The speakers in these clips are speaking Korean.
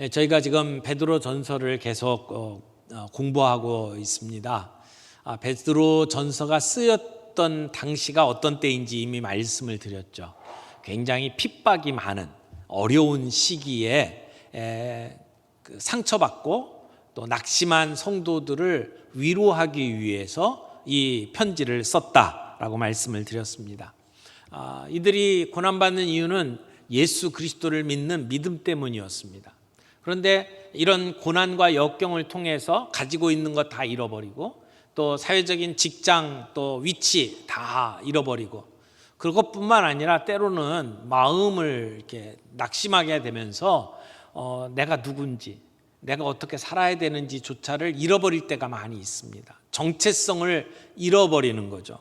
네, 저희가 지금 베드로 전서를 계속 공부하고 있습니다. 베드로 전서가 쓰였던 당시가 어떤 때인지 이미 말씀을 드렸죠. 굉장히 핍박이 많은 어려운 시기에 상처받고 또 낙심한 성도들을 위로하기 위해서 이 편지를 썼다라고 말씀을 드렸습니다. 이들이 고난받는 이유는 예수 그리스도를 믿는 믿음 때문이었습니다. 그런데 이런 고난과 역경을 통해서 가지고 있는 것 다 잃어버리고 또 사회적인 직장 또 위치 다 잃어버리고 그것뿐만 아니라 때로는 마음을 이렇게 낙심하게 되면서 내가 누군지 내가 어떻게 살아야 되는지조차를 잃어버릴 때가 많이 있습니다. 정체성을 잃어버리는 거죠.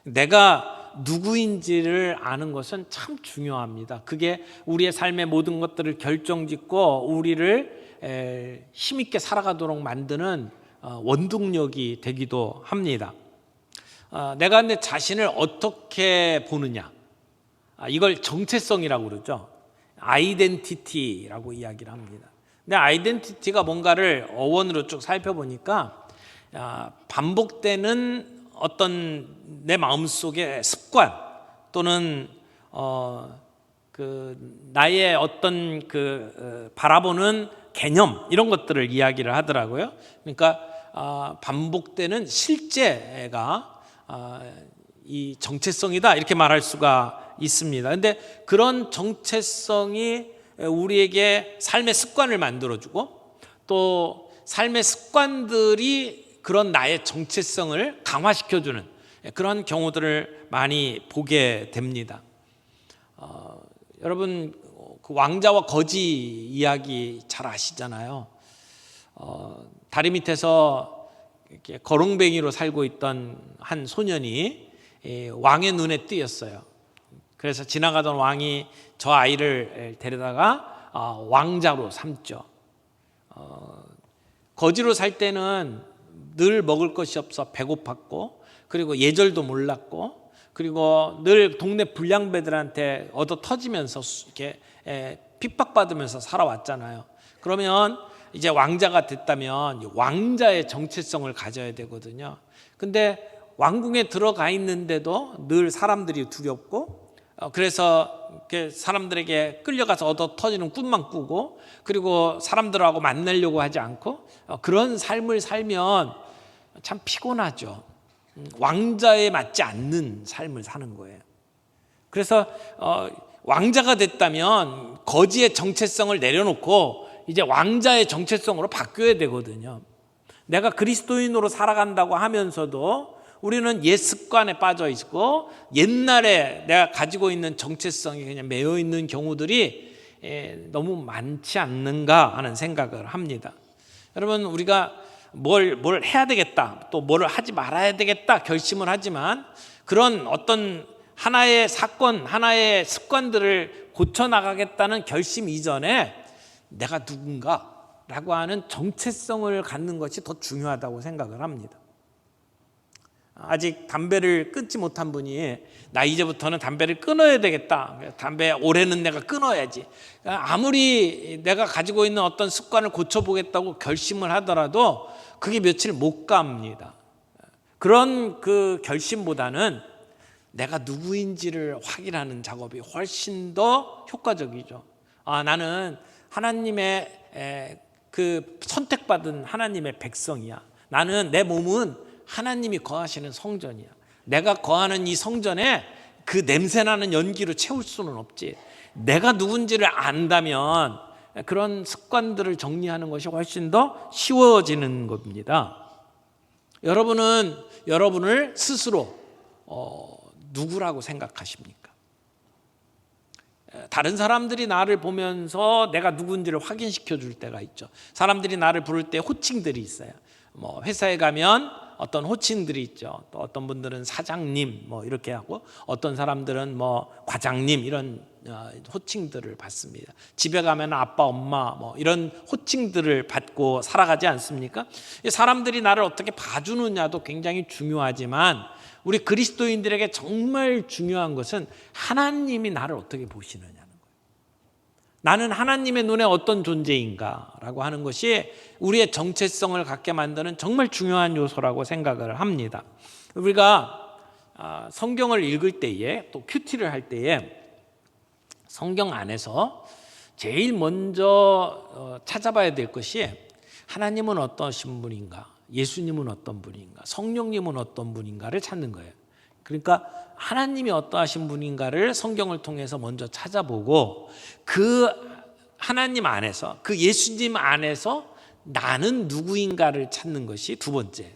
내가 누구인지를 아는 것은 참 중요합니다. 그게 우리의 삶의 모든 것들을 결정짓고 우리를 힘있게 살아가도록 만드는 원동력이 되기도 합니다. 내가 내 자신을 어떻게 보느냐, 이걸 정체성이라고 그러죠. 아이덴티티라고 이야기를 합니다. 근데 아이덴티티가 뭔가를 어원으로 쭉 살펴보니까 반복되는 어떤 내 마음속의 습관 또는 나의 어떤 바라보는 개념 이런 것들을 이야기를 하더라고요. 그러니까 반복되는 실제가 이 정체성이다 이렇게 말할 수가 있습니다. 그런데 그런 정체성이 우리에게 삶의 습관을 만들어주고 또 삶의 습관들이 그런 나의 정체성을 강화시켜주는 그런 경우들을 많이 보게 됩니다. 여러분 그 왕자와 거지 이야기 잘 아시잖아요. 다리 밑에서 이렇게 거렁뱅이로 살고 있던 한 소년이 왕의 눈에 띄었어요. 그래서 지나가던 왕이 저 아이를 데려다가 왕자로 삼죠. 거지로 살 때는 늘 먹을 것이 없어 배고팠고 그리고 예절도 몰랐고 그리고 늘 동네 불량배들한테 얻어 터지면서 이렇게 핍박받으면서 살아왔잖아요. 그러면 이제 왕자가 됐다면 왕자의 정체성을 가져야 되거든요. 근데 왕궁에 들어가 있는데도 늘 사람들이 두렵고 그래서 사람들에게 끌려가서 얻어 터지는 꿈만 꾸고 그리고 사람들하고 만나려고 하지 않고 그런 삶을 살면 참 피곤하죠. 왕자에 맞지 않는 삶을 사는 거예요. 그래서 왕자가 됐다면 거지의 정체성을 내려놓고 이제 왕자의 정체성으로 바뀌어야 되거든요. 내가 그리스도인으로 살아간다고 하면서도 우리는 옛 습관에 빠져 있고 옛날에 내가 가지고 있는 정체성이 그냥 매여 있는 경우들이 너무 많지 않는가 하는 생각을 합니다. 여러분 우리가 뭘 해야 되겠다 또 뭘 하지 말아야 되겠다 결심을 하지만 그런 어떤 하나의 사건 하나의 습관들을 고쳐나가겠다는 결심 이전에 내가 누군가라고 하는 정체성을 갖는 것이 더 중요하다고 생각을 합니다. 아직 담배를 끊지 못한 분이 나 이제부터는 담배를 끊어야 되겠다. 담배 올해는 내가 끊어야지. 아무리 내가 가지고 있는 어떤 습관을 고쳐보겠다고 결심을 하더라도 그게 며칠 못 갑니다. 그런 그 결심보다는 내가 누구인지를 확인하는 작업이 훨씬 더 효과적이죠. 나는 하나님의 그 선택받은 하나님의 백성이야. 나는 내 몸은 하나님이 거하시는 성전이야. 내가 거하는 이 성전에 그 냄새나는 연기로 채울 수는 없지. 내가 누군지를 안다면 그런 습관들을 정리하는 것이 훨씬 더 쉬워지는 겁니다. 여러분은 여러분을 스스로 누구라고 생각하십니까? 다른 사람들이 나를 보면서 내가 누군지를 확인시켜 줄 때가 있죠. 사람들이 나를 부를 때 호칭들이 있어요. 회사에 가면 어떤 호칭들이 있죠. 또 어떤 분들은 사장님 이렇게 하고 어떤 사람들은 과장님 이런 호칭들을 받습니다. 집에 가면 아빠 엄마 이런 호칭들을 받고 살아가지 않습니까? 사람들이 나를 어떻게 봐주느냐도 굉장히 중요하지만 우리 그리스도인들에게 정말 중요한 것은 하나님이 나를 어떻게 보시느냐는 거예요. 나는 하나님의 눈에 어떤 존재인가라고 하는 것이 우리의 정체성을 갖게 만드는 정말 중요한 요소라고 생각을 합니다. 우리가 성경을 읽을 때에 또 큐티를 할 때에 성경 안에서 제일 먼저 찾아봐야 될 것이 하나님은 어떠신 분인가, 예수님은 어떤 분인가, 성령님은 어떤 분인가를 찾는 거예요. 그러니까 하나님이 어떠하신 분인가를 성경을 통해서 먼저 찾아보고 그 하나님 안에서, 그 예수님 안에서 나는 누구인가를 찾는 것이 두 번째.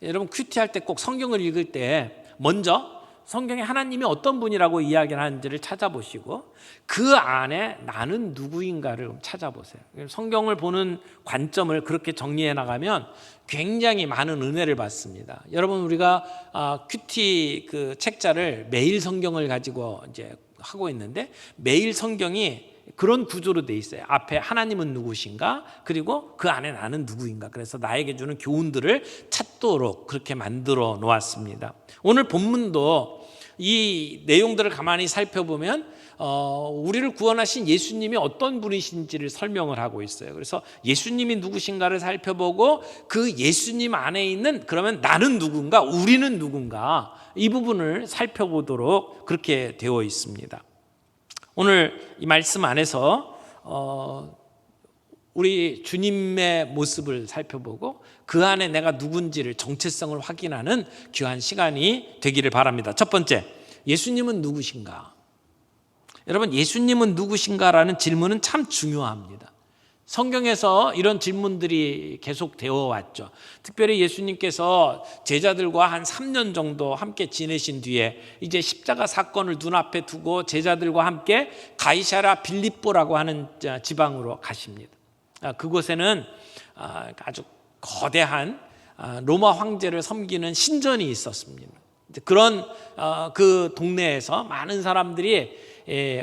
여러분 큐티할 때 꼭 성경을 읽을 때 먼저 성경에 하나님이 어떤 분이라고 이야기를 하는지를 찾아보시고 그 안에 나는 누구인가를 찾아보세요. 성경을 보는 관점을 그렇게 정리해 나가면 굉장히 많은 은혜를 받습니다. 여러분 우리가 큐티 그 책자를 매일 성경을 가지고 이제 하고 있는데 매일 성경이 그런 구조로 돼 있어요. 앞에 하나님은 누구신가, 그리고 그 안에 나는 누구인가. 그래서 나에게 주는 교훈들을 찾도록 그렇게 만들어 놓았습니다. 오늘 본문도 이 내용들을 가만히 살펴보면 우리를 구원하신 예수님이 어떤 분이신지를 설명을 하고 있어요. 그래서 예수님이 누구신가를 살펴보고 그 예수님 안에 있는 그러면 나는 누군가, 우리는 누군가, 이 부분을 살펴보도록 그렇게 되어 있습니다. 오늘 이 말씀 안에서 우리 주님의 모습을 살펴보고 그 안에 내가 누군지를 정체성을 확인하는 귀한 시간이 되기를 바랍니다. 첫 번째, 예수님은 누구신가? 여러분, 예수님은 누구신가라는 질문은 참 중요합니다. 성경에서 이런 질문들이 계속 되어 왔죠. 특별히 예수님께서 제자들과 한 3년 정도 함께 지내신 뒤에 이제 십자가 사건을 눈앞에 두고 제자들과 함께 가이사랴 빌립보라고 하는 지방으로 가십니다. 그곳에는 아주 거대한 로마 황제를 섬기는 신전이 있었습니다. 그런 그 동네에서 많은 사람들이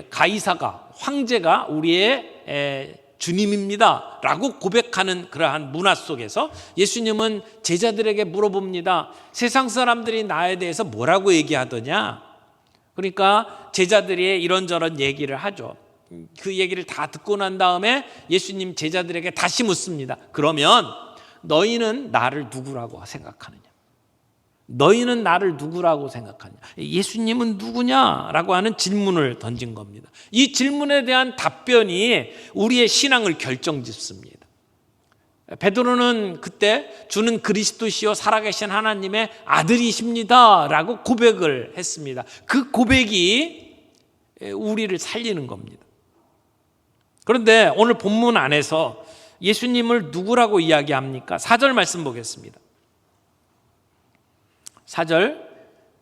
가이사가, 황제가 우리의 주님입니다 라고 고백하는 그러한 문화 속에서 예수님은 제자들에게 물어봅니다. 세상 사람들이 나에 대해서 뭐라고 얘기하더냐? 그러니까 제자들이 이런저런 얘기를 하죠. 그 얘기를 다 듣고 난 다음에 예수님 제자들에게 다시 묻습니다. 그러면 너희는 나를 누구라고 생각하느냐? 너희는 나를 누구라고 생각하냐? 예수님은 누구냐라고 하는 질문을 던진 겁니다. 이 질문에 대한 답변이 우리의 신앙을 결정짓습니다. 베드로는 그때 주는 그리스도시요 살아계신 하나님의 아들이십니다라고 고백을 했습니다. 그 고백이 우리를 살리는 겁니다. 그런데 오늘 본문 안에서 예수님을 누구라고 이야기합니까? 4절 말씀 보겠습니다. 4절,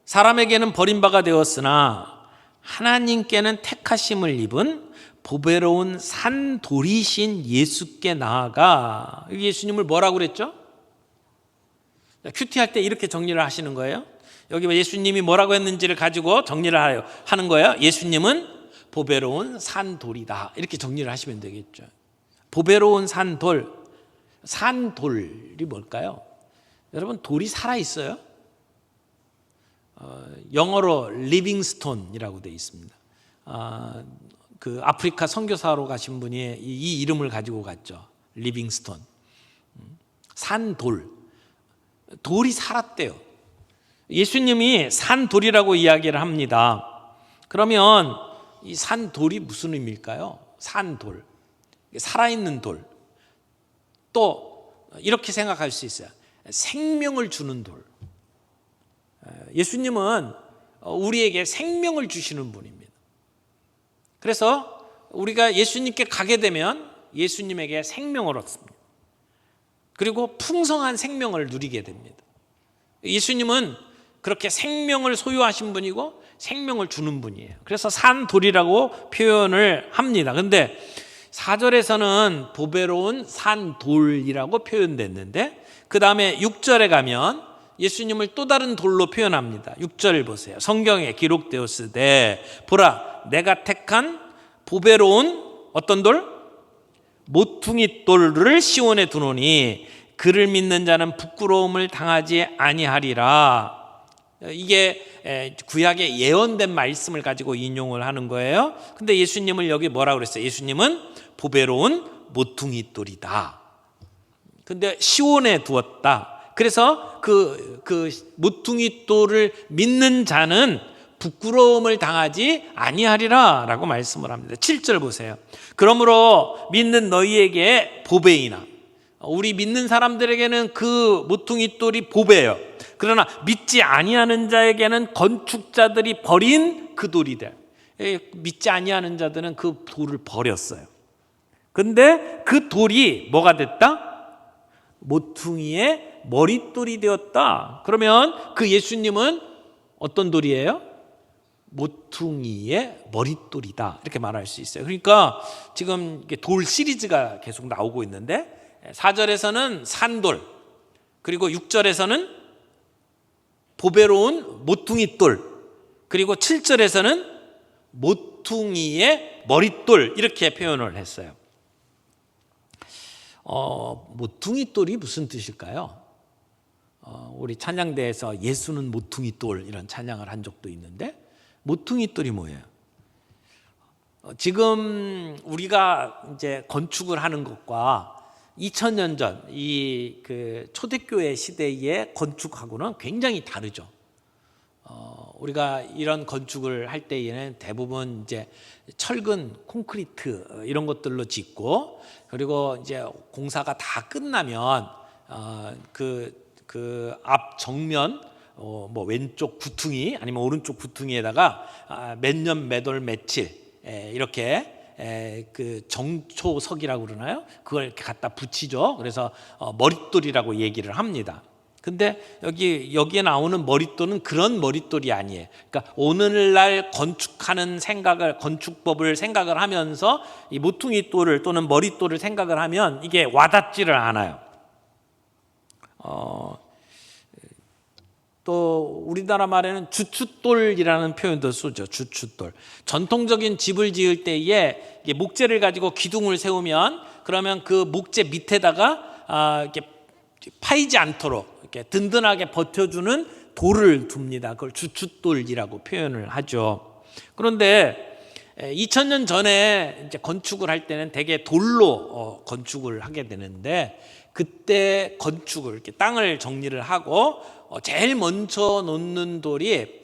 사람에게는 버림바가 되었으나 하나님께는 택하심을 입은 보배로운 산돌이신 예수께 나아가. 예수님을 뭐라고 그랬죠? 큐티할 때 이렇게 정리를 하시는 거예요. 여기 예수님이 뭐라고 했는지를 가지고 정리를 하는 거예요. 예수님은 보배로운 산돌이다, 이렇게 정리를 하시면 되겠죠. 보배로운 산돌, 산돌이 뭘까요? 여러분, 돌이 살아있어요? 영어로 리빙스톤이라고 되어 있습니다. 그 아프리카 선교사로 가신 분이 이 이름을 가지고 갔죠. 리빙스톤. 산돌. 돌이 살았대요. 예수님이 산돌이라고 이야기를 합니다. 그러면 이 산돌이 무슨 의미일까요? 산돌. 살아있는 돌. 또 이렇게 생각할 수 있어요. 생명을 주는 돌. 예수님은 우리에게 생명을 주시는 분입니다. 그래서 우리가 예수님께 가게 되면 예수님에게 생명을 얻습니다. 그리고 풍성한 생명을 누리게 됩니다. 예수님은 그렇게 생명을 소유하신 분이고 생명을 주는 분이에요. 그래서 산돌이라고 표현을 합니다. 그런데 4절에서는 보배로운 산돌이라고 표현됐는데 그 다음에 6절에 가면 예수님을 또 다른 돌로 표현합니다. 6절 보세요. 성경에 기록되었으되 보라, 내가 택한 보배로운 어떤 돌? 모퉁이 돌을 시온에 두노니 그를 믿는 자는 부끄러움을 당하지 아니하리라. 이게 구약의 예언된 말씀을 가지고 인용을 하는 거예요. 근데 예수님을 여기 뭐라고 그랬어요? 예수님은 보배로운 모퉁이 돌이다. 근데 시온에 두었다. 그래서 그 모퉁이 돌을 믿는 자는 부끄러움을 당하지 아니하리라 라고 말씀을 합니다. 7절 보세요. 그러므로 믿는 너희에게 보배이나, 우리 믿는 사람들에게는 그 모퉁이 돌이 보배예요. 그러나 믿지 아니하는 자에게는 건축자들이 버린 그 돌이다. 믿지 아니하는 자들은 그 돌을 버렸어요. 근데 그 돌이 뭐가 됐다? 모퉁이의 머릿돌이 되었다. 그러면 그 예수님은 어떤 돌이에요? 모퉁이의 머릿돌이다. 이렇게 말할 수 있어요. 그러니까 지금 돌 시리즈가 계속 나오고 있는데 4절에서는 산돌, 그리고 6절에서는 보배로운 모퉁이 돌, 그리고 7절에서는 모퉁이의 머릿돌, 이렇게 표현을 했어요. 모퉁이 돌이 무슨 뜻일까요? 우리 찬양대에서 예수는 모퉁이 돌 이런 찬양을 한 적도 있는데, 모퉁이 돌이 뭐예요? 지금 우리가 이제 건축을 하는 것과 2000년 전 이 그 초대교회 시대의 건축하고는 굉장히 다르죠. 우리가 이런 건축을 할 때에는 대부분 이제 철근, 콘크리트 이런 것들로 짓고, 그리고 이제 공사가 다 끝나면 그 앞 정면 뭐 왼쪽 구퉁이 아니면 오른쪽 구퉁이에다가 몇 년 몇 월 며칠 이렇게 그 정초석이라고 그러나요? 그걸 이렇게 갖다 붙이죠. 그래서 머릿돌이라고 얘기를 합니다. 근데 여기에 나오는 머릿돌은 그런 머릿돌이 아니에요. 그러니까 오늘날 건축하는 생각을, 건축법을 생각을 하면서 이 모퉁이 돌을 또는 머릿돌을 생각을 하면 이게 와닿지를 않아요. 또 우리나라 말에는 주춧돌이라는 표현도 쓰죠. 주춧돌. 전통적인 집을 지을 때에 목재를 가지고 기둥을 세우면, 그러면 그 목재 밑에다가 이렇게 파이지 않도록 이렇게 든든하게 버텨주는 돌을 둡니다. 그걸 주춧돌이라고 표현을 하죠. 그런데 2000년 전에 이제 건축을 할 때는 대개 돌로 건축을 하게 되는데, 그때 건축을 이렇게 땅을 정리를 하고 제일 먼저 놓는 돌이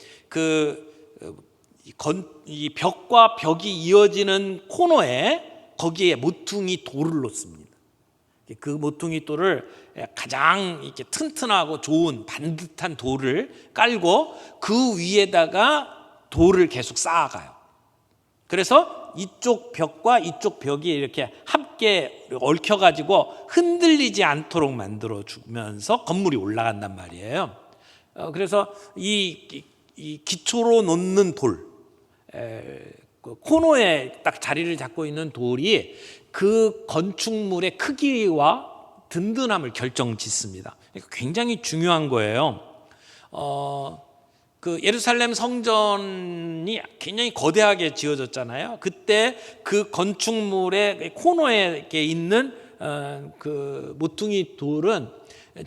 이 벽과 벽이 이어지는 코너에, 거기에 모퉁이 돌을 놓습니다. 그 모퉁이 돌을 가장 이렇게 튼튼하고 좋은 반듯한 돌을 깔고 그 위에다가 돌을 계속 쌓아가요. 그래서 이쪽 벽과 이쪽 벽이 이렇게 함께 얽혀가지고 흔들리지 않도록 만들어주면서 건물이 올라간단 말이에요. 그래서 이 기초로 놓는 돌, 그 코너에 딱 자리를 잡고 있는 돌이 그 건축물의 크기와 든든함을 결정짓습니다. 굉장히 중요한 거예요. 그 예루살렘 성전이 굉장히 거대하게 지어졌잖아요. 그때 그 건축물의 코너에 있는 그 모퉁이 돌은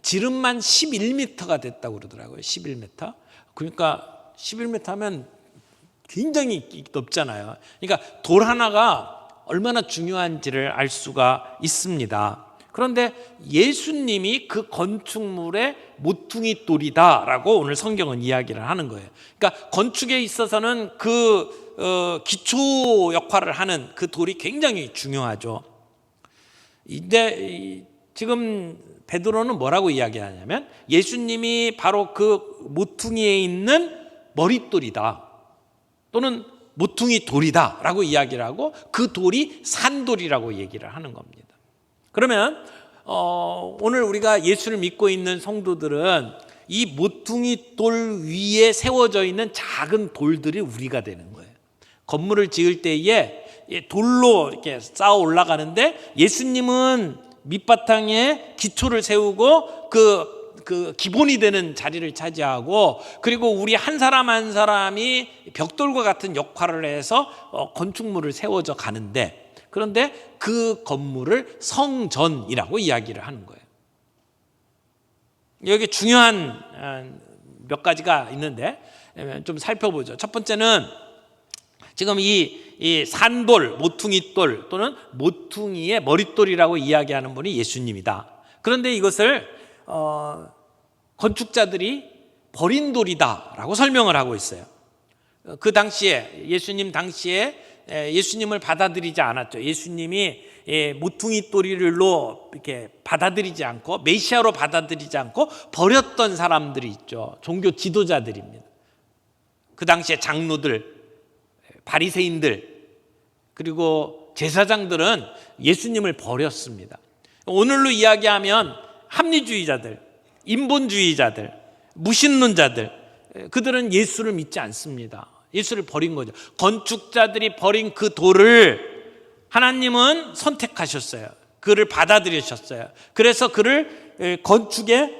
지름만 11m가 됐다고 그러더라고요. 11m. 그러니까 11m 하면 굉장히 높잖아요. 그러니까 돌 하나가 얼마나 중요한지를 알 수가 있습니다. 그런데 예수님이 그 건축물의 모퉁이 돌이다라고 오늘 성경은 이야기를 하는 거예요. 그러니까 건축에 있어서는 그 기초 역할을 하는 그 돌이 굉장히 중요하죠. 이제 지금 베드로는 뭐라고 이야기하냐면, 예수님이 바로 그 모퉁이에 있는 머릿돌이다, 또는 모퉁이 돌이다 라고 이야기를 하고, 그 돌이 산돌이라고 얘기를 하는 겁니다. 그러면 오늘 우리가 예수를 믿고 있는 성도들은 이 모퉁이 돌 위에 세워져 있는 작은 돌들이 우리가 되는 거예요. 건물을 지을 때에 돌로 이렇게 쌓아 올라가는데, 예수님은 밑바탕에 기초를 세우고 그 기본이 되는 자리를 차지하고, 그리고 우리 한 사람 한 사람이 벽돌과 같은 역할을 해서 건축물을 세워져 가는데, 그런데 그 건물을 성전이라고 이야기를 하는 거예요. 여기 중요한 몇 가지가 있는데 좀 살펴보죠. 첫 번째는 지금 이 산돌, 모퉁이돌 또는 모퉁이의 머릿돌이라고 이야기하는 분이 예수님이다. 그런데 이것을 건축자들이 버린 돌이다라고 설명을 하고 있어요. 그 당시에 예수님 당시에 예수님을 받아들이지 않았죠. 예수님이 모퉁이 돌이로 이렇게 받아들이지 않고 메시아로 받아들이지 않고 버렸던 사람들이 있죠. 종교 지도자들입니다. 그 당시에 장로들, 바리새인들 그리고 제사장들은 예수님을 버렸습니다. 오늘로 이야기하면 합리주의자들, 인본주의자들, 무신론자들, 그들은 예수를 믿지 않습니다. 예수를 버린 거죠. 건축자들이 버린 그 돌을 하나님은 선택하셨어요. 그를 받아들이셨어요. 그래서 그를 건축의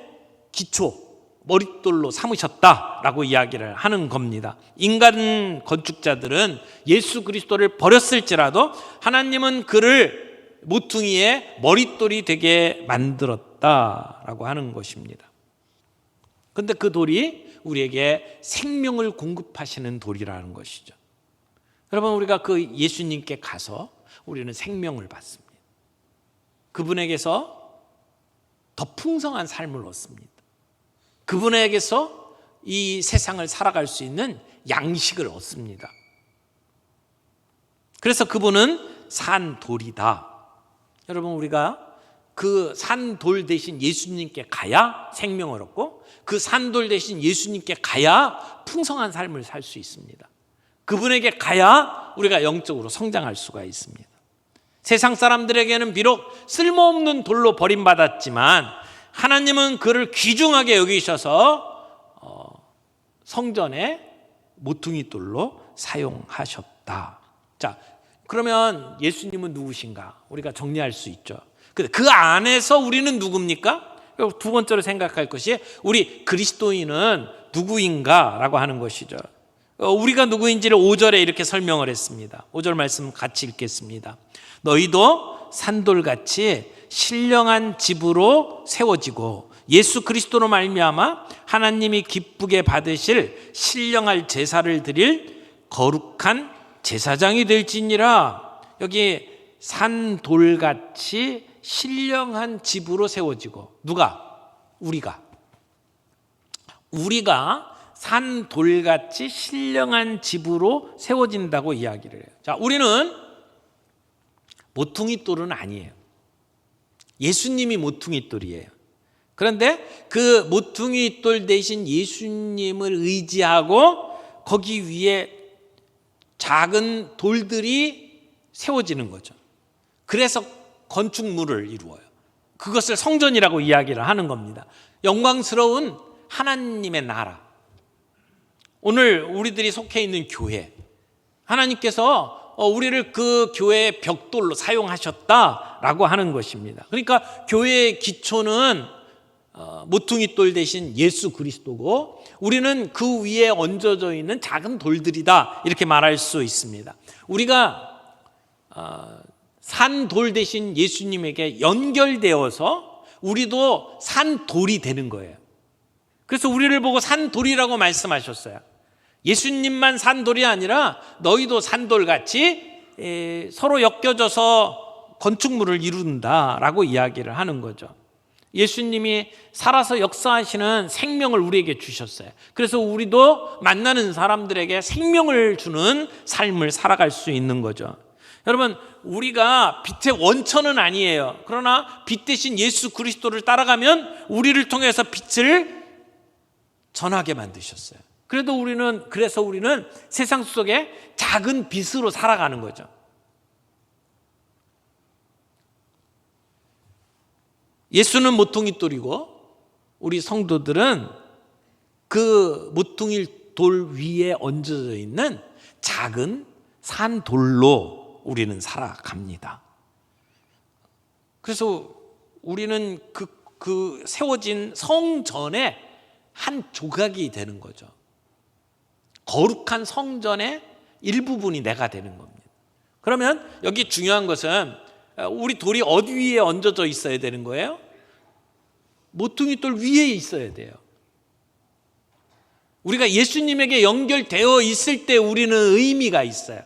기초, 머릿돌로 삼으셨다라고 이야기를 하는 겁니다. 인간 건축자들은 예수 그리스도를 버렸을지라도 하나님은 그를 모퉁이의 머릿돌이 되게 만들었다라고 하는 것입니다. 그런데 그 돌이 우리에게 생명을 공급하시는 돌이라는 것이죠. 여러분, 우리가 그 예수님께 가서 우리는 생명을 받습니다. 그분에게서 더 풍성한 삶을 얻습니다. 그분에게서 이 세상을 살아갈 수 있는 양식을 얻습니다. 그래서 그분은 산돌이다. 여러분, 우리가 그 산돌 대신 예수님께 가야 생명을 얻고 그 산돌 대신 예수님께 가야 풍성한 삶을 살 수 있습니다. 그분에게 가야 우리가 영적으로 성장할 수가 있습니다. 세상 사람들에게는 비록 쓸모없는 돌로 버림받았지만 하나님은 그를 귀중하게 여기셔서 성전의 모퉁이 돌로 사용하셨다. 자, 그러면 예수님은 누구신가? 우리가 정리할 수 있죠. 그 안에서 우리는 누굽니까? 두 번째로 생각할 것이 우리 그리스도인은 누구인가라고 하는 것이죠. 우리가 누구인지를 5절에 이렇게 설명을 했습니다. 5절 말씀 같이 읽겠습니다. 너희도 산돌같이 신령한 집으로 세워지고 예수 그리스도로 말미암아 하나님이 기쁘게 받으실 신령할 제사를 드릴 거룩한 제사장이 될지니라. 여기 산돌같이 신령한 집으로 세워지고, 누가? 우리가 산돌같이 신령한 집으로 세워진다고 이야기를 해요. 자, 우리는 모퉁이 돌은 아니에요. 예수님이 모퉁이 돌이에요. 그런데 그 모퉁이 돌 대신 예수님을 의지하고 거기 위에 작은 돌들이 세워지는 거죠. 그래서 건축물을 이루어요. 그것을 성전이라고 이야기를 하는 겁니다. 영광스러운 하나님의 나라. 오늘 우리들이 속해 있는 교회, 하나님께서 우리를 그 교회의 벽돌로 사용하셨다라고 하는 것입니다. 그러니까 교회의 기초는 모퉁이 돌 대신 예수 그리스도고 우리는 그 위에 얹어져 있는 작은 돌들이다, 이렇게 말할 수 있습니다. 우리가 산돌 대신 예수님에게 연결되어서 우리도 산돌이 되는 거예요. 그래서 우리를 보고 산돌이라고 말씀하셨어요. 예수님만 산돌이 아니라 너희도 산돌같이 서로 엮여져서 건축물을 이룬다라고 이야기를 하는 거죠. 예수님이 살아서 역사하시는 생명을 우리에게 주셨어요. 그래서 우리도 만나는 사람들에게 생명을 주는 삶을 살아갈 수 있는 거죠. 여러분, 우리가 빛의 원천은 아니에요. 그러나 빛 대신 예수 그리스도를 따라가면 우리를 통해서 빛을 전하게 만드셨어요. 그래서 우리는 세상 속에 작은 빛으로 살아가는 거죠. 예수는 모퉁이 돌이고 우리 성도들은 그 모퉁이 돌 위에 얹어져 있는 작은 산돌로 우리는 살아갑니다. 그래서 우리는 그 세워진 성전의 한 조각이 되는 거죠. 거룩한 성전의 일부분이 내가 되는 겁니다. 그러면 여기 중요한 것은 우리 돌이 어디 위에 얹어져 있어야 되는 거예요? 모퉁이 돌 위에 있어야 돼요. 우리가 예수님에게 연결되어 있을 때 우리는 의미가 있어요.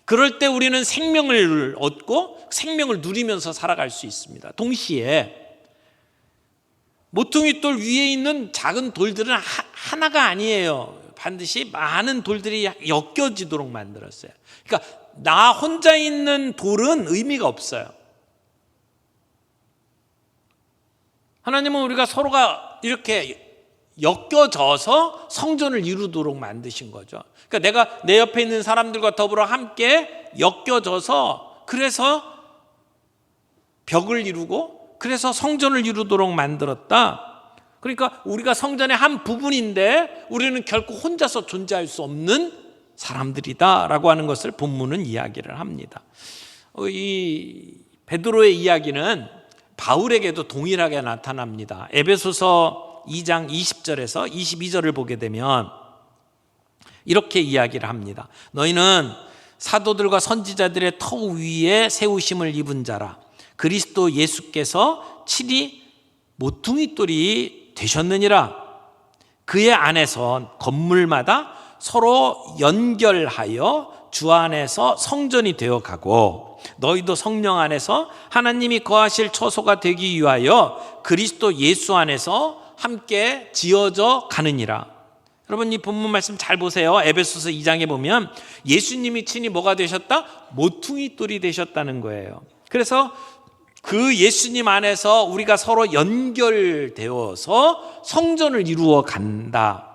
그럴 때 우리는 생명을 얻고 생명을 누리면서 살아갈 수 있습니다. 동시에 모퉁이 돌 위에 있는 작은 돌들은 하나가 아니에요. 반드시 많은 돌들이 엮여지도록 만들었어요. 그러니까 나 혼자 있는 돌은 의미가 없어요. 하나님은 우리가 서로가 이렇게 엮여져서 성전을 이루도록 만드신 거죠. 그러니까 내가 내 옆에 있는 사람들과 더불어 함께 엮여져서 그래서 벽을 이루고 그래서 성전을 이루도록 만들었다. 그러니까 우리가 성전의 한 부분인데 우리는 결코 혼자서 존재할 수 없는 사람들이다라고 하는 것을 본문은 이야기를 합니다. 이 베드로의 이야기는 바울에게도 동일하게 나타납니다. 에베소서 2장 20절에서 22절을 보게 되면 이렇게 이야기를 합니다. 너희는 사도들과 선지자들의 터 위에 세우심을 입은 자라. 그리스도 예수께서 친히 모퉁이 돌이 되셨느니라. 그의 안에서 건물마다 서로 연결하여 주 안에서 성전이 되어가고 너희도 성령 안에서 하나님이 거하실 처소가 되기 위하여 그리스도 예수 안에서 함께 지어져 가느니라. 여러분 이 본문 말씀 잘 보세요. 에베소서 2장에 보면 예수님이 친히 뭐가 되셨다? 모퉁이 돌이 되셨다는 거예요. 그래서 그 예수님 안에서 우리가 서로 연결되어서 성전을 이루어 간다.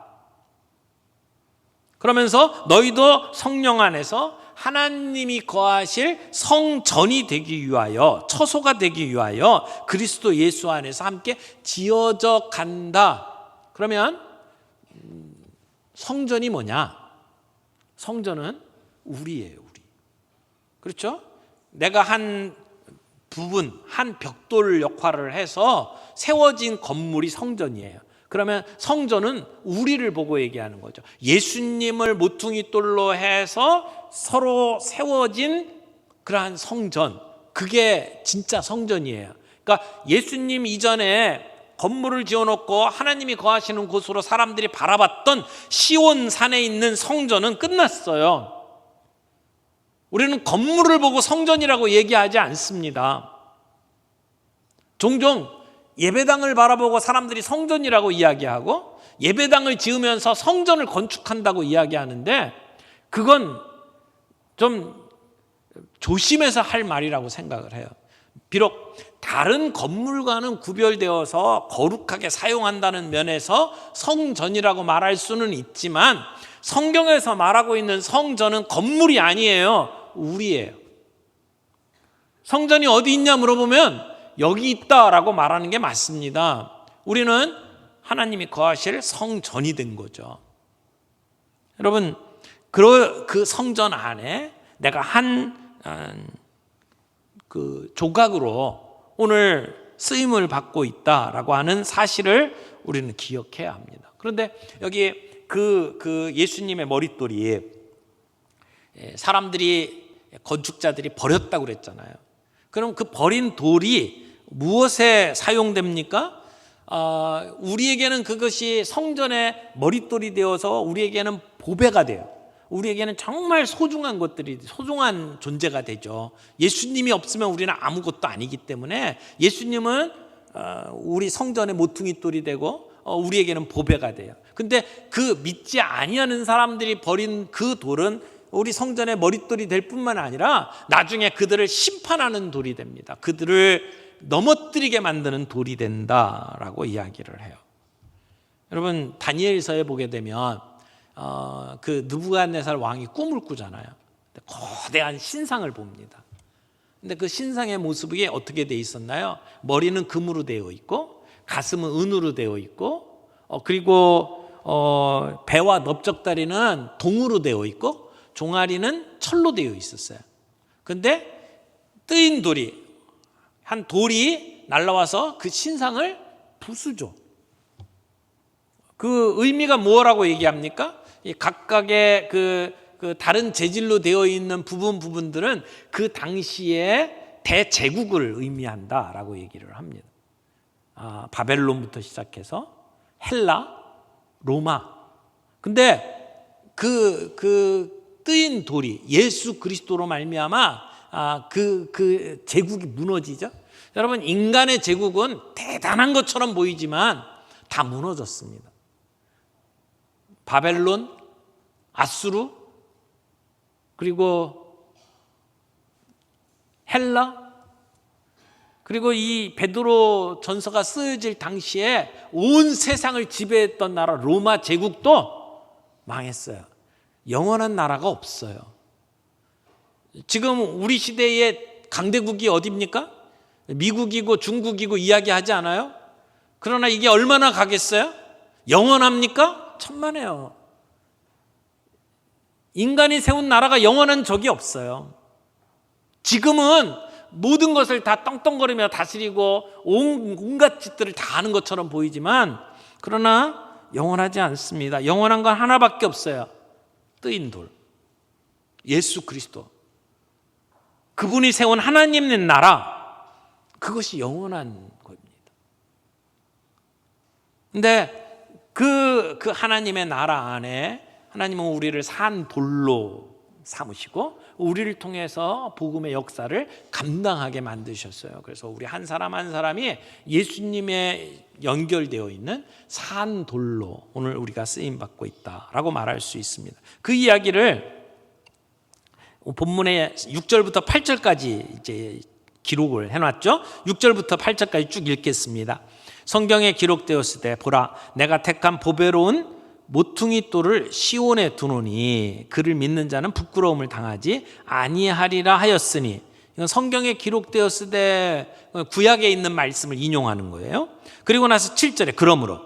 그러면서 너희도 성령 안에서 하나님이 거하실 성전이 되기 위하여 처소가 되기 위하여 그리스도 예수 안에서 함께 지어져 간다. 그러면 성전이 뭐냐? 성전은 우리예요. 우리. 그렇죠? 내가 한 부분, 한 벽돌 역할을 해서 세워진 건물이 성전이에요. 그러면 성전은 우리를 보고 얘기하는 거죠. 예수님을 모퉁이 돌로 해서 서로 세워진 그러한 성전, 그게 진짜 성전이에요. 그러니까 예수님 이전에 건물을 지어놓고 하나님이 거하시는 곳으로 사람들이 바라봤던 시온 산에 있는 성전은 끝났어요. 우리는 건물을 보고 성전이라고 얘기하지 않습니다. 종종 예배당을 바라보고 사람들이 성전이라고 이야기하고 예배당을 지으면서 성전을 건축한다고 이야기하는데 그건 좀 조심해서 할 말이라고 생각을 해요. 비록 다른 건물과는 구별되어서 거룩하게 사용한다는 면에서 성전이라고 말할 수는 있지만 성경에서 말하고 있는 성전은 건물이 아니에요. 우리예요. 성전이 어디 있냐 물어보면 여기 있다라고 말하는 게 맞습니다. 우리는 하나님이 거하실 성전이 된 거죠. 여러분, 그 성전 안에 내가 그 조각으로 오늘 쓰임을 받고 있다라고 하는 사실을 우리는 기억해야 합니다. 그런데 여기 그 예수님의 머릿돌이 사람들이 건축자들이 버렸다고 그랬잖아요. 그럼 그 버린 돌이 무엇에 사용됩니까? 우리에게는 그것이 성전의 머릿돌이 되어서 우리에게는 보배가 돼요. 우리에게는 정말 소중한 것들이 소중한 존재가 되죠. 예수님이 없으면 우리는 아무것도 아니기 때문에 예수님은 우리 성전의 모퉁이돌이 되고 우리에게는 보배가 돼요. 근데 그 믿지 아니하는 사람들이 버린 그 돌은 우리 성전의 머릿돌이 될 뿐만 아니라 나중에 그들을 심판하는 돌이 됩니다. 그들을 넘어뜨리게 만드는 돌이 된다라고 이야기를 해요. 여러분 다니엘서에 보게 되면 그 느부갓네살 왕이 꿈을 꾸잖아요. 거대한 신상을 봅니다. 근데 그 신상의 모습이 어떻게 돼 있었나요? 머리는 금으로 되어 있고 가슴은 은으로 되어 있고 그리고 배와 넓적다리는 동으로 되어 있고 종아리는 철로 되어 있었어요. 근데 뜨인 돌이 한 돌이 날라와서 그 신상을 부수죠. 그 의미가 뭐라고 얘기합니까? 각각의 그 다른 재질로 되어 있는 부분들은 그 당시에 대제국을 의미한다라고 얘기를 합니다. 바벨론부터 시작해서 헬라, 로마, 근데 그 뜨인 돌이 예수 그리스도로 말미암아 그 제국이 무너지죠. 여러분, 인간의 제국은 대단한 것처럼 보이지만 다 무너졌습니다. 바벨론, 아수르, 그리고 헬라, 그리고 이 베드로 전서가 쓰여질 당시에 온 세상을 지배했던 나라 로마 제국도 망했어요. 영원한 나라가 없어요. 지금 우리 시대의 강대국이 어디입니까? 미국이고 중국이고 이야기하지 않아요? 그러나 이게 얼마나 가겠어요? 영원합니까? 천만에요. 인간이 세운 나라가 영원한 적이 없어요. 지금은 모든 것을 다 떵떵거리며 다스리고 온갖 짓들을 다 하는 것처럼 보이지만, 그러나 영원하지 않습니다. 영원한 건 하나밖에 없어요. 뜨인 돌, 예수 그리스도. 그분이 세운 하나님의 나라, 그것이 영원한 겁니다. 근데 그 하나님의 나라 안에 하나님은 우리를 산 돌로 삼으시고 우리를 통해서 복음의 역사를 감당하게 만드셨어요. 그래서 우리 한 사람 한 사람이 예수님에 연결되어 있는 산 돌로 오늘 우리가 쓰임 받고 있다라고 말할 수 있습니다. 그 이야기를 본문의 6절부터 8절까지 이제 기록을 해놨죠. 6절부터 8절까지 쭉 읽겠습니다. 성경에 기록되었을 때 보라, 내가 택한 보배로운 모퉁이 돌을 시온에 두노니 그를 믿는 자는 부끄러움을 당하지 아니하리라 하였으니, 이건 성경에 기록되었을 때 구약에 있는 말씀을 인용하는 거예요. 그리고 나서 7절에 그러므로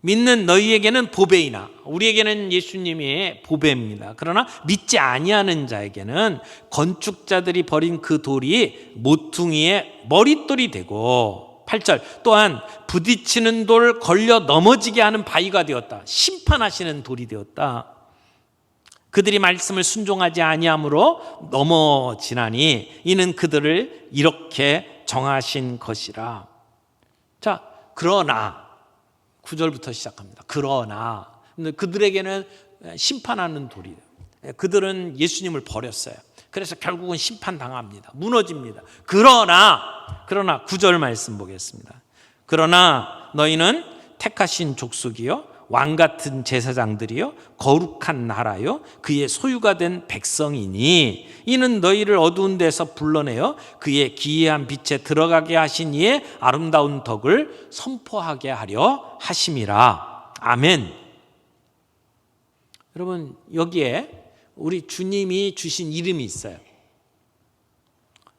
믿는 너희에게는 보배이나, 우리에게는 예수님이 보배입니다. 그러나 믿지 아니하는 자에게는 건축자들이 버린 그 돌이 모퉁이의 머릿돌이 되고, 8절 또한 부딪히는 돌 걸려 넘어지게 하는 바위가 되었다. 심판하시는 돌이 되었다. 그들이 말씀을 순종하지 아니함으로 넘어지나니 이는 그들을 이렇게 정하신 것이라. 자, 그러나 9절부터 시작합니다. 그러나 그들에게는 심판하는 돌이에요. 그들은 예수님을 버렸어요. 그래서 결국은 심판당합니다. 무너집니다. 그러나 9절 말씀 보겠습니다. 그러나 너희는 택하신 족속이요 왕같은 제사장들이요 거룩한 나라요 그의 소유가 된 백성이니 이는 너희를 어두운 데서 불러내어 그의 기이한 빛에 들어가게 하신 이의 아름다운 덕을 선포하게 하려 하심이라. 아멘. 여러분, 여기에 우리 주님이 주신 이름이 있어요.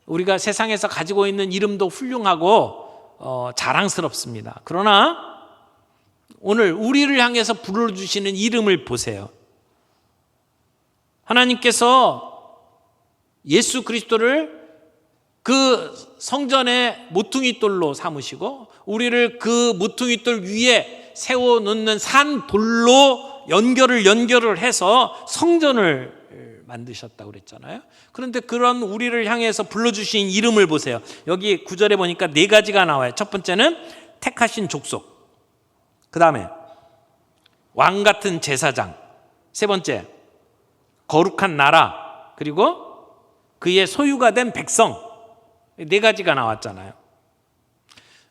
우리가 세상에서 가지고 있는 이름도 훌륭하고 자랑스럽습니다. 그러나 오늘 우리를 향해서 불러주시는 이름을 보세요. 하나님께서 예수 그리스도를 그 성전의 모퉁이돌로 삼으시고 우리를 그 모퉁이돌 위에 세워놓는 산 돌로 연결을 해서 성전을 만드셨다고 그랬잖아요. 그런데 그런 우리를 향해서 불러주신 이름을 보세요. 여기 9절에 보니까 4가지가 나와요. 첫 번째는 택하신 족속, 그 다음에 왕같은 제사장, 세 번째 거룩한 나라, 그리고 그의 소유가 된 백성. 4가지가 나왔잖아요.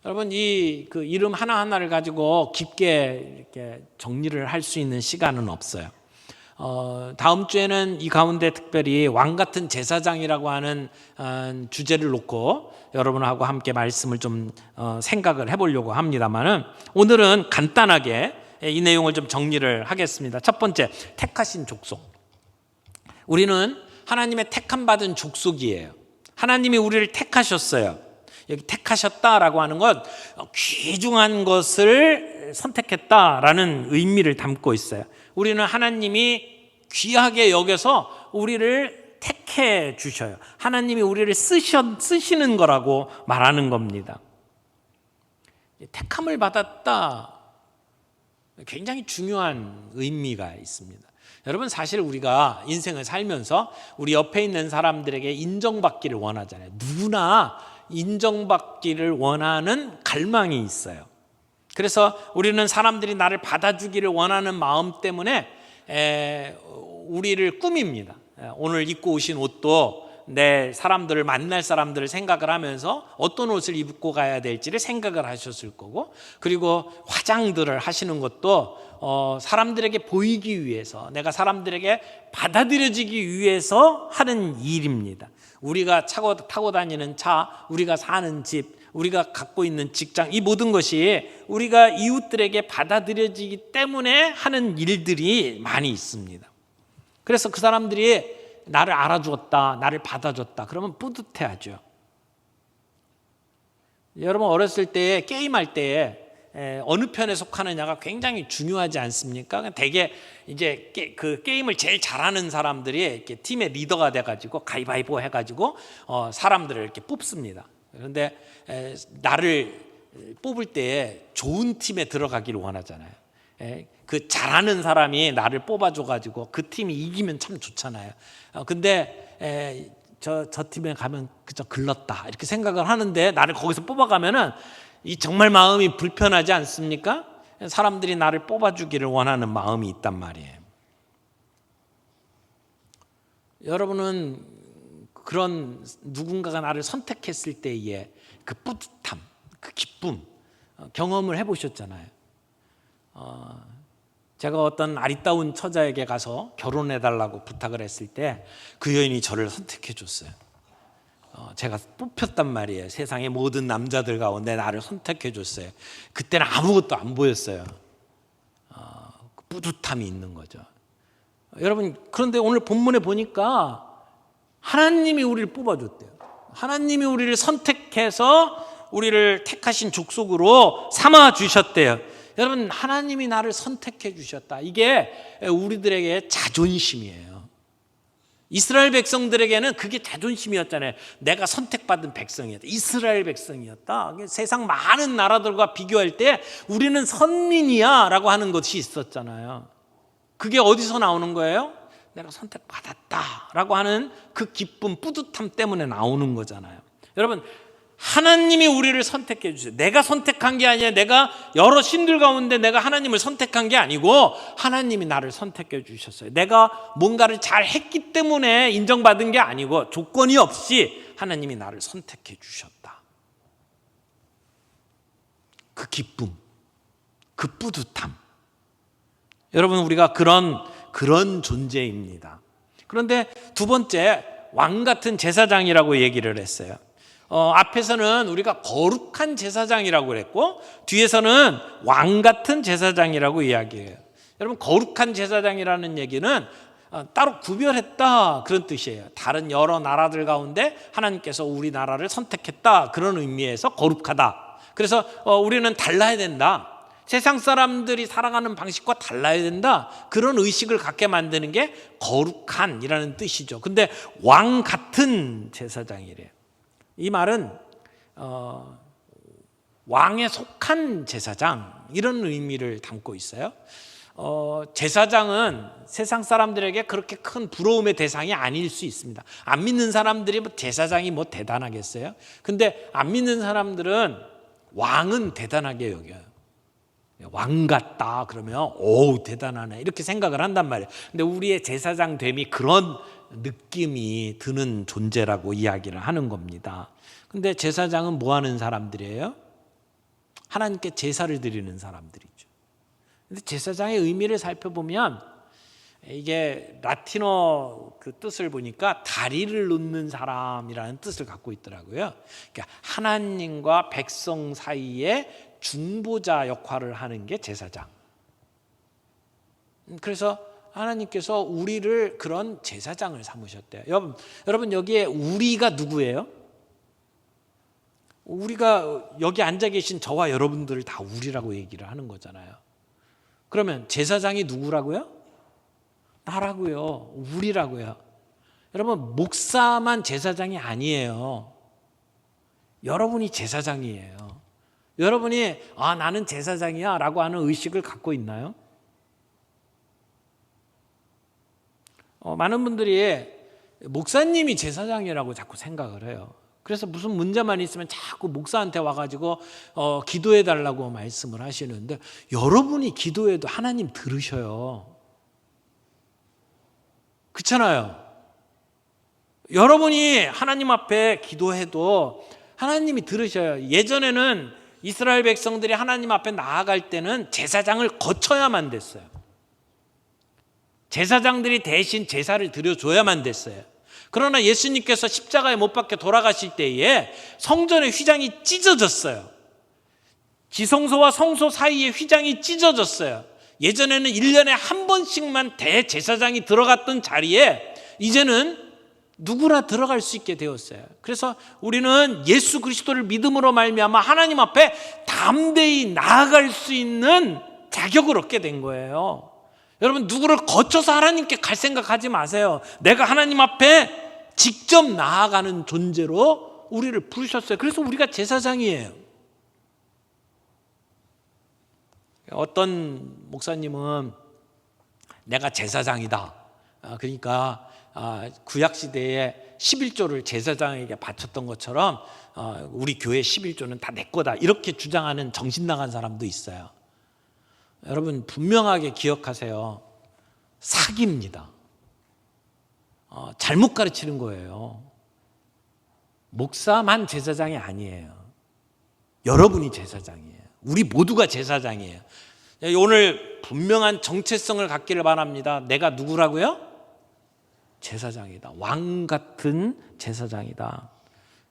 여러분, 그 이름 하나하나를 가지고 깊게 이렇게 정리를 할 수 있는 시간은 없어요. 다음 주에는 이 가운데 특별히 왕같은 제사장이라고 하는 주제를 놓고 여러분하고 함께 말씀을 좀 생각을 해보려고 합니다만은, 오늘은 간단하게 이 내용을 좀 정리를 하겠습니다. 첫 번째, 택하신 족속. 우리는 하나님의 택함 받은 족속이에요. 하나님이 우리를 택하셨어요. 여기 택하셨다라고 하는 것, 귀중한 것을 선택했다라는 의미를 담고 있어요. 우리는 하나님이 귀하게 여겨서 우리를 택해 주셔요. 하나님이 우리를 쓰시는 거라고 말하는 겁니다. 택함을 받았다, 굉장히 중요한 의미가 있습니다. 여러분, 사실 우리가 인생을 살면서 우리 옆에 있는 사람들에게 인정받기를 원하잖아요. 누구나 인정받기를 원하는 갈망이 있어요. 그래서 우리는 사람들이 나를 받아주기를 원하는 마음 때문에 우리를 꾸밉니다. 오늘 입고 오신 옷도 내 사람들을 만날 사람들을 생각을 하면서 어떤 옷을 입고 가야 될지를 생각을 하셨을 거고, 그리고 화장들을 하시는 것도 사람들에게 보이기 위해서, 내가 사람들에게 받아들여지기 위해서 하는 일입니다. 우리가 타고 다니는 차, 우리가 사는 집, 우리가 갖고 있는 직장, 이 모든 것이 우리가 이웃들에게 받아들여지기 때문에 하는 일들이 많이 있습니다. 그래서 그 사람들이 나를 알아주었다, 나를 받아줬다 그러면 뿌듯해하죠. 여러분 어렸을 때 게임할 때 어느 편에 속하느냐가 굉장히 중요하지 않습니까? 되게 이제 그 게임을 제일 잘하는 사람들이 이렇게 팀의 리더가 돼가지고 가위바위보 해가지고 사람들을 이렇게 뽑습니다. 그런데 나를 뽑을 때 좋은 팀에 들어가기를 원하잖아요. 그 잘하는 사람이 나를 뽑아줘가지고 그 팀이 이기면 참 좋잖아요. 근데 저 팀에 가면 그저 글렀다 이렇게 생각을 하는데, 나를 거기서 뽑아가면은 이 정말 마음이 불편하지 않습니까? 사람들이 나를 뽑아주기를 원하는 마음이 있단 말이에요. 여러분은 그런 누군가가 나를 선택했을 때의 그 뿌듯함, 그 기쁨 경험을 해보셨잖아요. 제가 어떤 아리따운 처자에게 가서 결혼해달라고 부탁을 했을 때 그 여인이 저를 선택해 줬어요. 제가 뽑혔단 말이에요. 세상의 모든 남자들 가운데 나를 선택해 줬어요. 그때는 아무것도 안 보였어요. 뿌듯함이 있는 거죠. 여러분, 그런데 오늘 본문에 보니까 하나님이 우리를 뽑아줬대요. 하나님이 우리를 선택해서 우리를 택하신 족속으로 삼아 주셨대요. 여러분, 하나님이 나를 선택해 주셨다. 이게 우리들에게 자존심이에요. 이스라엘 백성들에게는 그게 자존심이었잖아요. 내가 선택받은 백성이었다. 이스라엘 백성이었다. 세상 많은 나라들과 비교할 때 우리는 선민이야 라고 하는 것이 있었잖아요. 그게 어디서 나오는 거예요? 내가 선택받았다 라고 하는 그 기쁨, 뿌듯함 때문에 나오는 거잖아요. 여러분, 하나님이 우리를 선택해 주세요. 내가 선택한 게 아니라, 내가 여러 신들 가운데 내가 하나님을 선택한 게 아니고 하나님이 나를 선택해 주셨어요. 내가 뭔가를 잘 했기 때문에 인정받은 게 아니고 조건이 없이 하나님이 나를 선택해 주셨다. 그 기쁨, 그 뿌듯함. 여러분, 우리가 그런 존재입니다. 그런데 두 번째, 왕 같은 제사장이라고 얘기를 했어요. 앞에서는 우리가 거룩한 제사장이라고 그랬고, 뒤에서는 왕 같은 제사장이라고 이야기해요. 여러분, 거룩한 제사장이라는 얘기는 따로 구별했다 그런 뜻이에요. 다른 여러 나라들 가운데 하나님께서 우리나라를 선택했다 그런 의미에서 거룩하다. 그래서 우리는 달라야 된다. 세상 사람들이 살아가는 방식과 달라야 된다. 그런 의식을 갖게 만드는 게 거룩한이라는 뜻이죠. 근데 왕 같은 제사장이래요. 이 말은 왕에 속한 제사장 이런 의미를 담고 있어요. 제사장은 세상 사람들에게 그렇게 큰 부러움의 대상이 아닐 수 있습니다. 안 믿는 사람들이 제사장이 대단하겠어요? 근데 안 믿는 사람들은 왕은 대단하게 여겨요. 왕 같다 그러면 오 대단하네 이렇게 생각을 한단 말이에요. 근데 우리의 제사장 됨이 그런 느낌이 드는 존재라고 이야기를 하는 겁니다. 근데 제사장은 뭐 하는 사람들이에요? 하나님께 제사를 드리는 사람들이죠. 근데 제사장의 의미를 살펴보면 이게 라틴어 그 뜻을 보니까 다리를 놓는 사람이라는 뜻을 갖고 있더라고요. 그러니까 하나님과 백성 사이에 중보자 역할을 하는 게 제사장. 그래서 하나님께서 우리를 그런 제사장을 삼으셨대요. 여러분 여기에 우리가 누구예요? 우리가 여기 앉아 계신 저와 여러분들을 다 우리라고 얘기를 하는 거잖아요. 그러면 제사장이 누구라고요? 나라고요. 우리라고요. 여러분, 목사만 제사장이 아니에요. 여러분이 제사장이에요. 여러분이 나는 제사장이야 라고 하는 의식을 갖고 있나요? 많은 분들이 목사님이 제사장이라고 자꾸 생각을 해요. 그래서 무슨 문제만 있으면 자꾸 목사한테 와가지고 기도해달라고 말씀을 하시는데, 여러분이 기도해도 하나님 들으셔요. 그렇잖아요. 여러분이 하나님 앞에 기도해도 하나님이 들으셔요. 예전에는 이스라엘 백성들이 하나님 앞에 나아갈 때는 제사장을 거쳐야만 됐어요. 제사장들이 대신 제사를 드려줘야만 됐어요. 그러나 예수님께서 십자가에 못 박혀 돌아가실 때에 성전의 휘장이 찢어졌어요. 지성소와 성소 사이의 휘장이 찢어졌어요. 예전에는 1년에 한 번씩만 대제사장이 들어갔던 자리에 이제는 누구나 들어갈 수 있게 되었어요. 그래서 우리는 예수 그리스도를 믿음으로 말미암아 하나님 앞에 담대히 나아갈 수 있는 자격을 얻게 된 거예요. 여러분, 누구를 거쳐서 하나님께 갈 생각하지 마세요. 내가 하나님 앞에 직접 나아가는 존재로 우리를 부르셨어요. 그래서 우리가 제사장이에요. 어떤 목사님은 내가 제사장이다, 그러니까 구약시대에 11조를 제사장에게 바쳤던 것처럼 우리 교회 11조는 다 내 거다, 이렇게 주장하는 정신 나간 사람도 있어요. 여러분, 분명하게 기억하세요. 사기입니다. 잘못 가르치는 거예요. 목사만 제사장이 아니에요. 여러분이 제사장이에요. 우리 모두가 제사장이에요. 오늘 분명한 정체성을 갖기를 바랍니다. 내가 누구라고요? 제사장이다. 왕 같은 제사장이다.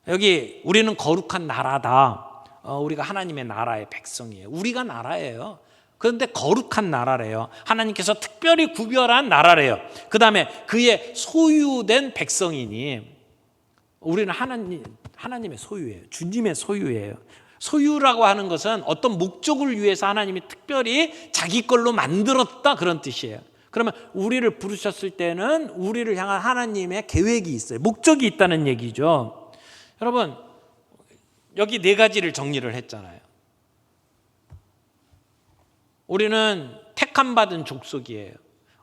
여기 우리는 거룩한 나라다. 우리가 하나님의 나라의 백성이에요. 우리가 나라예요. 그런데 거룩한 나라래요. 하나님께서 특별히 구별한 나라래요. 그 다음에 그의 소유된 백성이니, 우리는 하나님의 소유예요. 주님의 소유예요. 소유라고 하는 것은 어떤 목적을 위해서 하나님이 특별히 자기 걸로 만들었다, 그런 뜻이에요. 그러면 우리를 부르셨을 때는 우리를 향한 하나님의 계획이 있어요. 목적이 있다는 얘기죠. 여러분, 여기 4가지를 정리를 했잖아요. 우리는 택함 받은 족속이에요.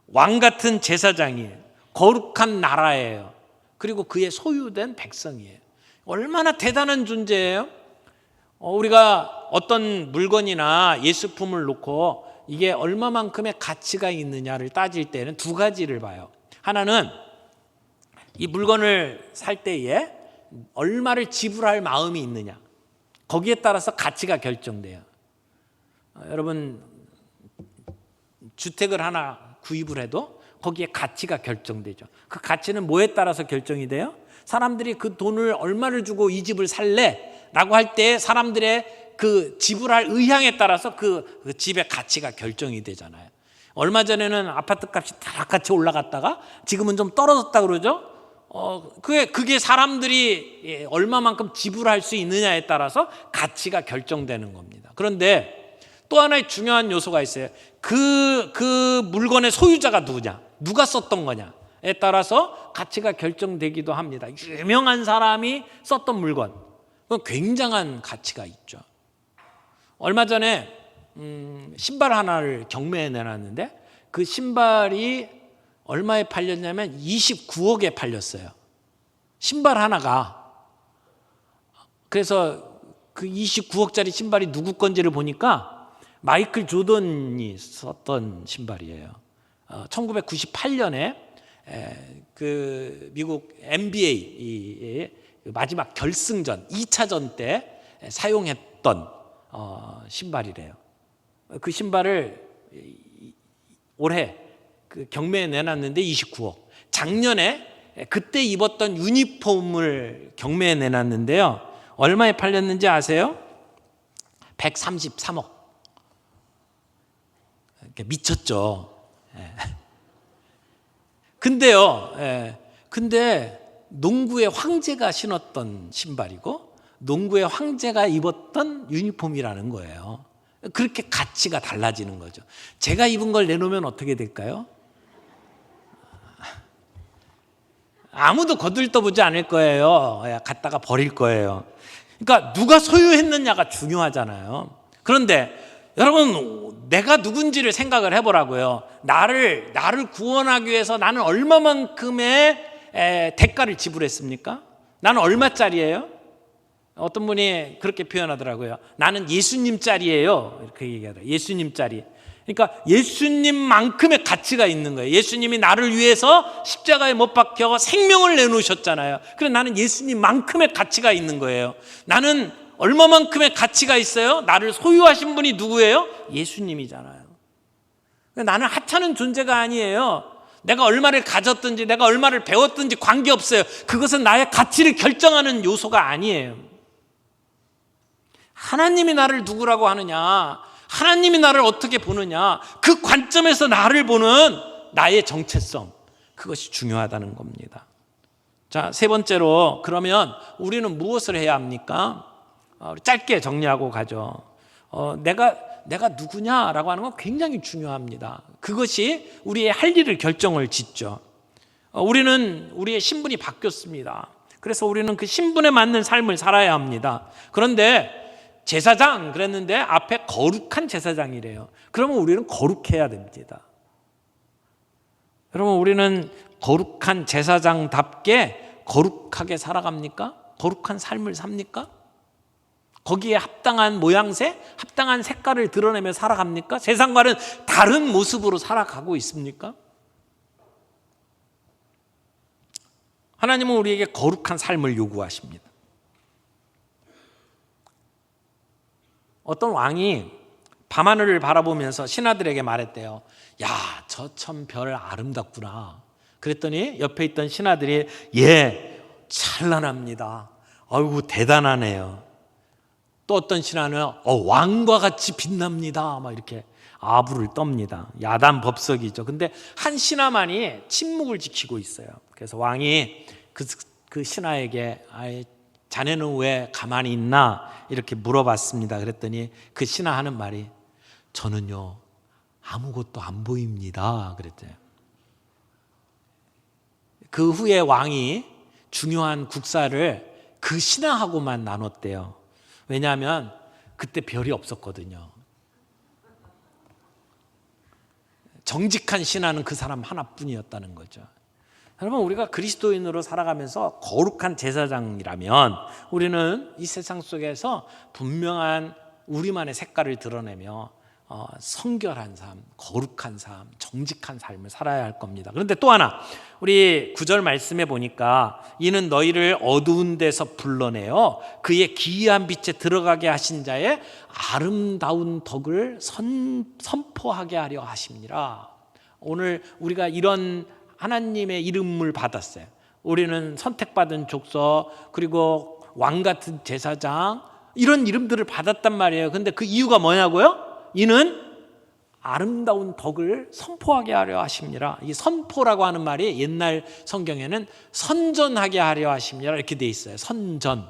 왕 같은 제사장이에요. 거룩한 나라예요. 그리고 그의 소유된 백성이에요. 얼마나 대단한 존재예요. 우리가 어떤 물건이나 예술품을 놓고 이게 얼마만큼의 가치가 있느냐를 따질 때는 2가지를 봐요. 하나는 이 물건을 살 때에 얼마를 지불할 마음이 있느냐, 거기에 따라서 가치가 결정돼요. 여러분, 주택을 하나 구입을 해도 거기에 가치가 결정되죠. 그 가치는 뭐에 따라서 결정이 돼요? 사람들이 그 돈을 얼마를 주고 이 집을 살래? 라고 할 때 사람들의 그 지불할 의향에 따라서 그 집의 가치가 결정이 되잖아요. 얼마 전에는 아파트 값이 다 같이 올라갔다가 지금은 좀 떨어졌다 그러죠. 그게 사람들이 얼마만큼 지불할 수 있느냐에 따라서 가치가 결정되는 겁니다. 그런데 또 하나의 중요한 요소가 있어요. 그 물건의 소유자가 누구냐, 누가 썼던 거냐에 따라서 가치가 결정되기도 합니다. 유명한 사람이 썼던 물건, 그건 굉장한 가치가 있죠. 얼마 전에 신발 하나를 경매에 내놨는데 그 신발이 얼마에 팔렸냐면 29억에 팔렸어요. 신발 하나가. 그래서 그 29억짜리 신발이 누구 건지를 보니까 마이클 조던이 썼던 신발이에요. 1998년에 그 미국 NBA의 마지막 결승전 2차전 때 사용했던 신발이래요. 그 신발을 올해 그 경매에 내놨는데 29억. 작년에 그때 입었던 유니폼을 경매에 내놨는데요. 얼마에 팔렸는지 아세요? 133억. 미쳤죠. 근데요, 근데 농구의 황제가 신었던 신발이고 농구의 황제가 입었던 유니폼이라는 거예요. 그렇게 가치가 달라지는 거죠. 제가 입은 걸 내놓으면 어떻게 될까요? 아무도 거들떠보지 않을 거예요. 갖다가 버릴 거예요. 그러니까 누가 소유했느냐가 중요하잖아요. 그런데 여러분, 내가 누군지를 생각을 해보라고요. 나를 구원하기 위해서 나는 얼마만큼의 대가를 지불했습니까? 나는 얼마짜리예요? 어떤 분이 그렇게 표현하더라고요. 나는 예수님 짤이에요. 이렇게 얘기하더라고요. 예수님 짤이. 그러니까 예수님만큼의 가치가 있는 거예요. 예수님이 나를 위해서 십자가에 못 박혀 생명을 내놓으셨잖아요. 그래서 나는 예수님만큼의 가치가 있는 거예요. 나는 얼마만큼의 가치가 있어요? 나를 소유하신 분이 누구예요? 예수님이잖아요. 나는 하찮은 존재가 아니에요. 내가 얼마를 가졌든지 내가 얼마를 배웠든지 관계없어요. 그것은 나의 가치를 결정하는 요소가 아니에요. 하나님이 나를 누구라고 하느냐, 하나님이 나를 어떻게 보느냐, 그 관점에서 나를 보는 나의 정체성, 그것이 중요하다는 겁니다. 자, 세 번째로, 그러면 우리는 무엇을 해야 합니까? 짧게 정리하고 가죠. 내가 누구냐라고 하는 건 굉장히 중요합니다. 그것이 우리의 할 일을 결정을 짓죠. 우리의 신분이 바뀌었습니다. 그래서 우리는 그 신분에 맞는 삶을 살아야 합니다. 그런데 제사장 그랬는데 앞에 거룩한 제사장이래요. 그러면 우리는 거룩해야 됩니다. 여러분, 우리는 거룩한 제사장답게 거룩하게 살아갑니까? 거룩한 삶을 삽니까? 거기에 합당한 모양새, 합당한 색깔을 드러내며 살아갑니까? 세상과는 다른 모습으로 살아가고 있습니까? 하나님은 우리에게 거룩한 삶을 요구하십니다. 어떤 왕이 밤하늘을 바라보면서 신하들에게 말했대요. 야, 저 참 별 아름답구나. 그랬더니 옆에 있던 신하들이 예, 찬란합니다. 아이고 대단하네요. 또 어떤 신하는 왕과 같이 빛납니다. 막 이렇게 아부를 떱니다. 야단 법석이죠. 근데 한 신하만이 침묵을 지키고 있어요. 그래서 왕이 그 신하에게 자네는 왜 가만히 있나? 이렇게 물어봤습니다. 그랬더니 그 신하 하는 말이 저는요 아무것도 안 보입니다. 그랬대요. 그 후에 왕이 중요한 국사를 그 신하하고만 나눴대요. 왜냐하면 그때 별이 없었거든요. 정직한 신하는 그 사람 하나뿐이었다는 거죠. 여러분, 우리가 그리스도인으로 살아가면서 거룩한 제사장이라면 우리는 이 세상 속에서 분명한 우리만의 색깔을 드러내며 성결한 삶, 거룩한 삶, 정직한 삶을 살아야 할 겁니다. 그런데 또 하나, 우리 9절 말씀에 보니까 이는 너희를 어두운 데서 불러내어 그의 기이한 빛에 들어가게 하신 자의 아름다운 덕을 선포하게 하려 하심이라. 오늘 우리가 이런 하나님의 이름을 받았어요. 우리는 선택받은 족속, 그리고 왕같은 제사장, 이런 이름들을 받았단 말이에요. 근데 그 이유가 뭐냐고요? 이는 아름다운 덕을 선포하게 하려 하심이라. 이 선포라고 하는 말이 옛날 성경에는 선전하게 하려 하심이라 이렇게 돼 있어요. 선전,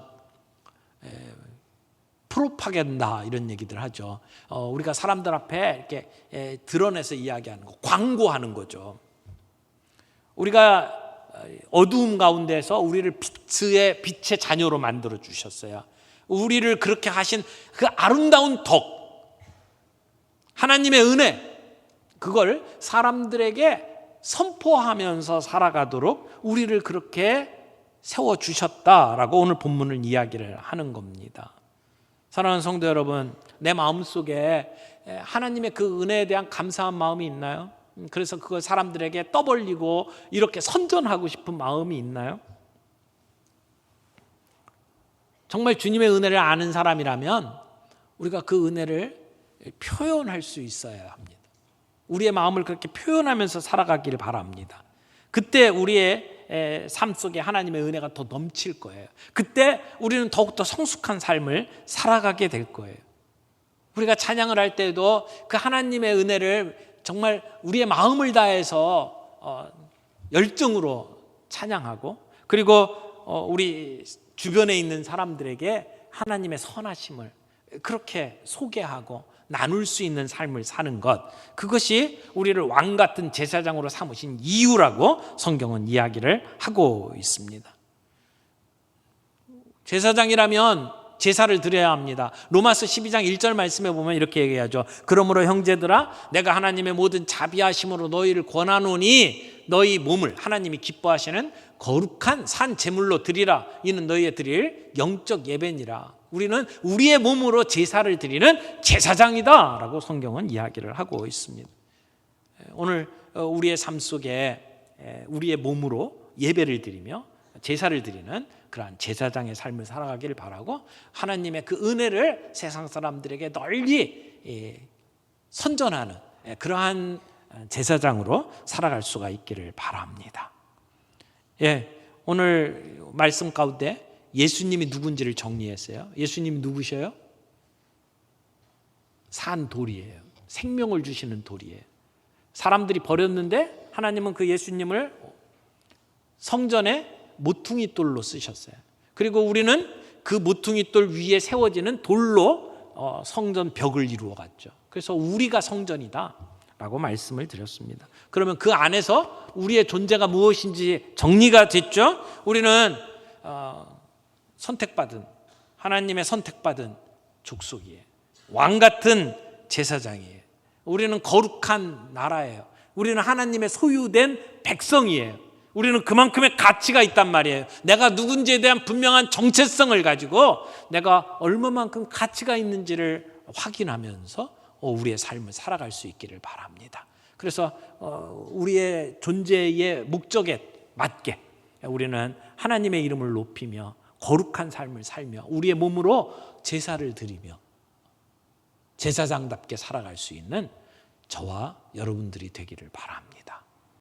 프로파간다 이런 얘기들 하죠. 우리가 사람들 앞에 이렇게 드러내서 이야기하는 거, 광고하는 거죠. 우리가 어두움 가운데서 우리를 빛의 자녀로 만들어 주셨어요. 우리를 그렇게 하신 그 아름다운 덕, 하나님의 은혜, 그걸 사람들에게 선포하면서 살아가도록 우리를 그렇게 세워주셨다라고 오늘 본문을 이야기를 하는 겁니다. 사랑하는 성도 여러분, 내 마음속에 하나님의 그 은혜에 대한 감사한 마음이 있나요? 그래서 그걸 사람들에게 떠벌리고 이렇게 선전하고 싶은 마음이 있나요? 정말 주님의 은혜를 아는 사람이라면 우리가 그 은혜를 표현할 수 있어야 합니다. 우리의 마음을 그렇게 표현하면서 살아가기를 바랍니다. 그때 우리의 삶 속에 하나님의 은혜가 더 넘칠 거예요. 그때 우리는 더욱더 성숙한 삶을 살아가게 될 거예요. 우리가 찬양을 할 때도 그 하나님의 은혜를 정말 우리의 마음을 다해서 열정으로 찬양하고, 그리고 우리 주변에 있는 사람들에게 하나님의 선하심을 그렇게 소개하고 나눌 수 있는 삶을 사는 것, 그것이 우리를 왕같은 제사장으로 삼으신 이유라고 성경은 이야기를 하고 있습니다. 제사장이라면 제사를 드려야 합니다. 로마서 12장 1절 말씀에 보면 이렇게 얘기하죠. 그러므로 형제들아, 내가 하나님의 모든 자비하심으로 너희를 권하노니 너희 몸을 하나님이 기뻐하시는 거룩한 산 제물로 드리라. 이는 너희의 드릴 영적 예배니라. 우리는 우리의 몸으로 제사를 드리는 제사장이다 라고 성경은 이야기를 하고 있습니다. 오늘 우리의 삶 속에 우리의 몸으로 예배를 드리며 제사를 드리는 그러한 제사장의 삶을 살아가기를 바라고, 하나님의 그 은혜를 세상 사람들에게 널리 선전하는 그러한 제사장으로 살아갈 수가 있기를 바랍니다. 오늘 말씀 가운데 예수님이 누군지를 정리했어요. 예수님이 누구셔요? 산 돌이에요. 생명을 주시는 돌이에요. 사람들이 버렸는데 하나님은 그 예수님을 성전에 모퉁이 돌로 쓰셨어요. 그리고 우리는 그 모퉁이 돌 위에 세워지는 돌로 성전 벽을 이루어 갔죠. 그래서 우리가 성전이다 라고 말씀을 드렸습니다. 그러면 그 안에서 우리의 존재가 무엇인지 정리가 됐죠. 우리는 선택받은, 하나님의 선택받은 족속이에요. 왕 같은 제사장이에요. 우리는 거룩한 나라예요. 우리는 하나님의 소유된 백성이에요. 우리는 그만큼의 가치가 있단 말이에요. 내가 누군지에 대한 분명한 정체성을 가지고 내가 얼마만큼 가치가 있는지를 확인하면서 우리의 삶을 살아갈 수 있기를 바랍니다. 그래서 우리의 존재의 목적에 맞게 우리는 하나님의 이름을 높이며 거룩한 삶을 살며 우리의 몸으로 제사를 드리며 제사장답게 살아갈 수 있는 저와 여러분들이 되기를 바랍니다.